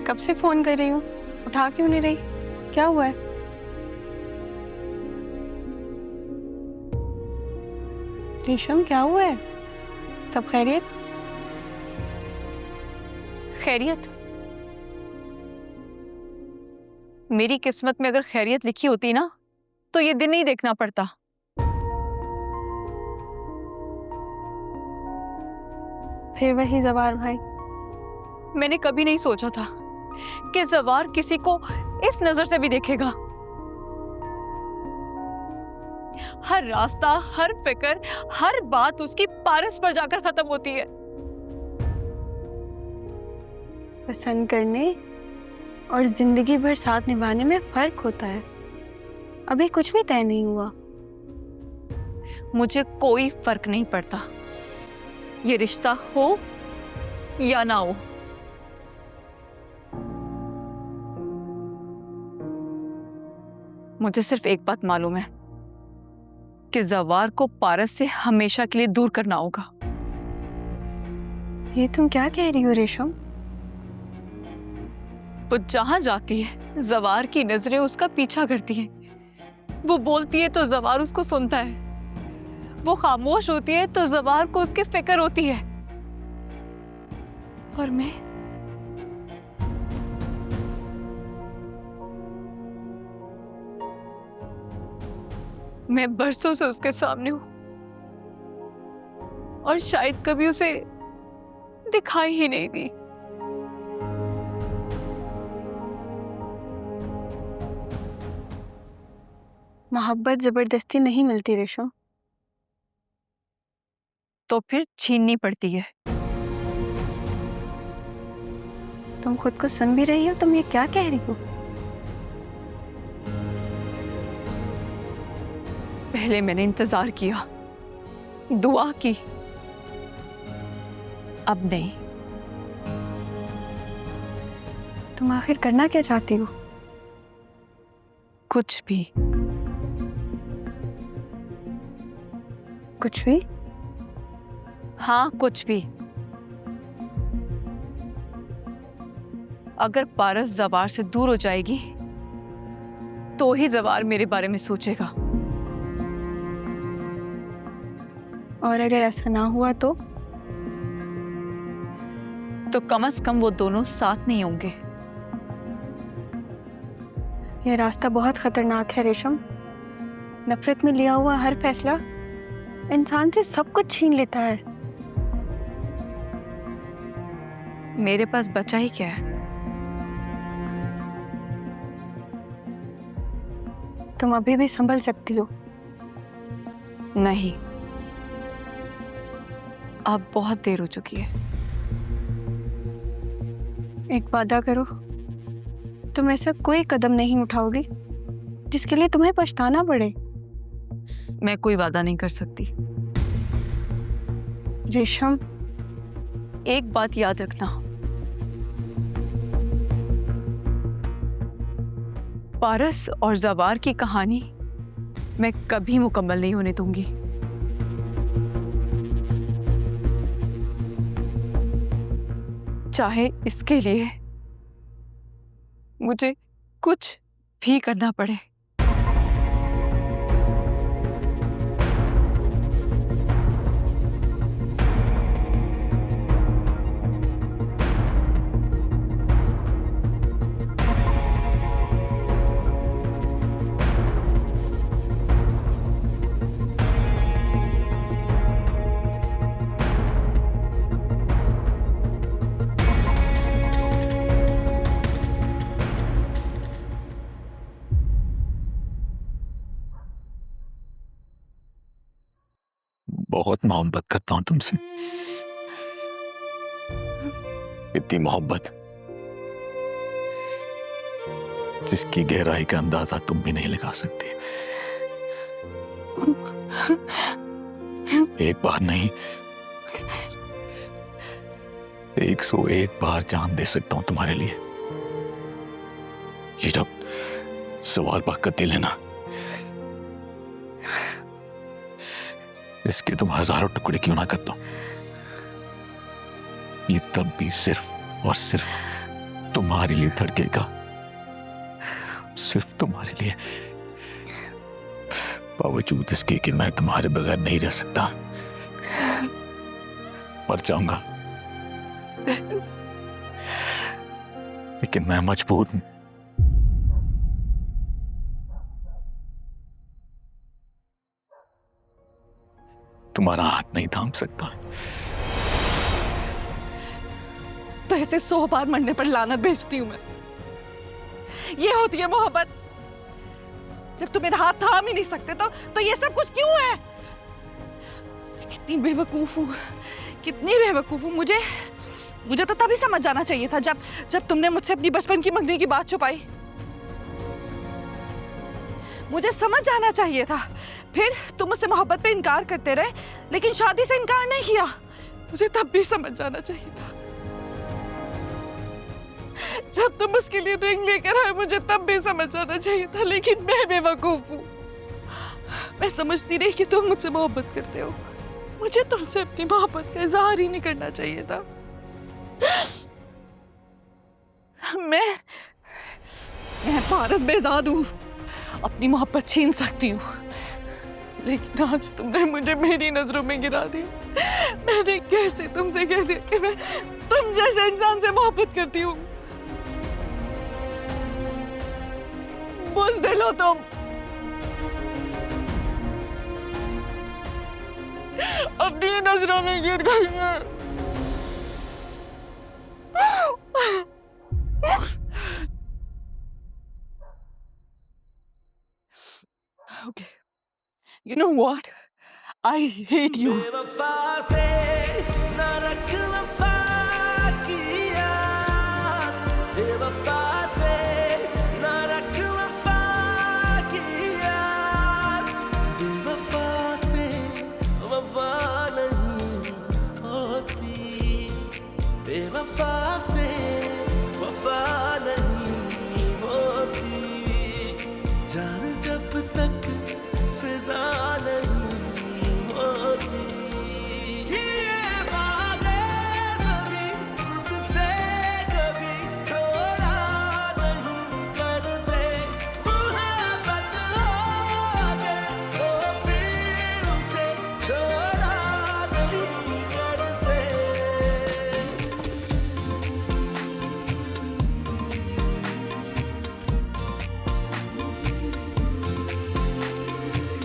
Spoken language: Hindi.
कब से फोन कर रही हूँ, उठा क्यों नहीं रही? क्या हुआ है? रेशम क्या हुआ है? सब खैरियत? खैरियत? मेरी किस्मत में अगर खैरियत लिखी होती ना तो ये दिन नहीं देखना पड़ता। फिर वही जवार भाई। मैंने कभी नहीं सोचा था कि जवार किसी को इस नजर से भी देखेगा। हर रास्ता, हर फिक्र, हर बात उसकी पारस पर जाकर खत्म होती है। पसंद करने और जिंदगी भर साथ निभाने में फर्क होता है। अभी कुछ भी तय नहीं हुआ। मुझे कोई फर्क नहीं पड़ता, ये रिश्ता हो या ना हो। मुझे सिर्फ एक बात मालूम है कि जवार को पारस से हमेशा के लिए दूर करना होगा। ये तुम क्या कह रही हो रेशम? तो जहां जाती है जवार की नजरें उसका पीछा करती हैं। वो बोलती है तो जवार उसको सुनता है, वो खामोश होती है तो जवार को उसकी फिक्र होती है। और मैं बरसों से उसके सामने हूं और शायद कभी उसे दिखाई ही नहीं दी। मोहब्बत जबरदस्ती नहीं मिलती रेशम। तो फिर छीननी पड़ती है। तुम खुद को सुन भी रही हो? तुम ये क्या कह रही हो? पहले मैंने इंतजार किया, दुआ की, अब नहीं। तुम आखिर करना क्या चाहती हो? कुछ भी। कुछ भी? हाँ, कुछ भी। अगर पारस जवार से दूर हो जाएगी तो ही जवार मेरे बारे में सोचेगा। और अगर ऐसा ना हुआ तो कम से कम वो दोनों साथ नहीं होंगे। यह रास्ता बहुत खतरनाक है रेशम। नफरत में लिया हुआ हर फैसला इंसान से सब कुछ छीन लेता है। मेरे पास बचा ही क्या है? तुम अभी भी संभल सकती हो। नहीं, अब बहुत देर हो चुकी है। एक वादा करो, तुम ऐसा कोई कदम नहीं उठाओगी जिसके लिए तुम्हें पछताना पड़े। मैं कोई वादा नहीं कर सकती। रेशम, एक बात याद रखना, पारस और जवार की कहानी मैं कभी मुकम्मल नहीं होने दूंगी। चाहे इसके लिए मुझे कुछ भी करना पड़े। बहुत मोहब्बत करता हूं तुमसे। इतनी मोहब्बत जिसकी गहराई का अंदाजा तुम भी नहीं लगा सकती। एक बार नहीं, 101 बार जान दे सकता हूं तुम्हारे लिए। ये जब सवाल का दिल है ना, इसके तुम हजारों टुकड़े क्यों ना करता हूं, ये तब भी सिर्फ और सिर्फ तुम्हारे लिए धड़केगा, सिर्फ तुम्हारे लिए। बावजूद इसके कि मैं तुम्हारे बगैर नहीं रह सकता, मर जाऊंगा, लेकिन मैं मजबूर हूं। तुम्हारा हाथ नहीं थाम सकता। तो ऐसे 100 बार मरने पर लानत भेजती हूं मैं। ये होती है मोहब्बत। जब तुम मेरा हाथ थाम ही नहीं सकते तो ये सब कुछ क्यों है? कितनी बेवकूफ हूं, कितनी बेवकूफ हूं। मुझे तो तभी समझ जाना चाहिए था जब तुमने मुझसे अपनी बचपन की मंगनी की बात छुपाई। मुझे समझ जाना चाहिए था। फिर तुम मुझसे मोहब्बत पे इनकार करते रहे, लेकिन शादी से इनकार नहीं किया। मुझे तब भी समझ जाना चाहिए था। जब तुम उसके लिए रिंग लेकर आए, मुझे तब भी समझ जाना चाहिए था, लेकिन मैं बेवकूफ हूँ। मैं समझती नहीं कि तुम मुझसे मोहब्बत करते हो। मुझे तुमसे अपनी मोहब्बत का इजहार ही नहीं करना चाहिए था। मैं पारस बेजाद हूँ, अपनी मोहब्बत छीन सकती हूँ, लेकिन आज तुमने मुझे मेरी नजरों में गिरा दिया। मैंने कैसे तुमसे कह दिया कि मैं तुम जैसे इंसान से मोहब्बत करती हूँ? बुज़दिल हो तुम। अपनी नजरों में गिर गई मैं। Okay. You know what? I hate you.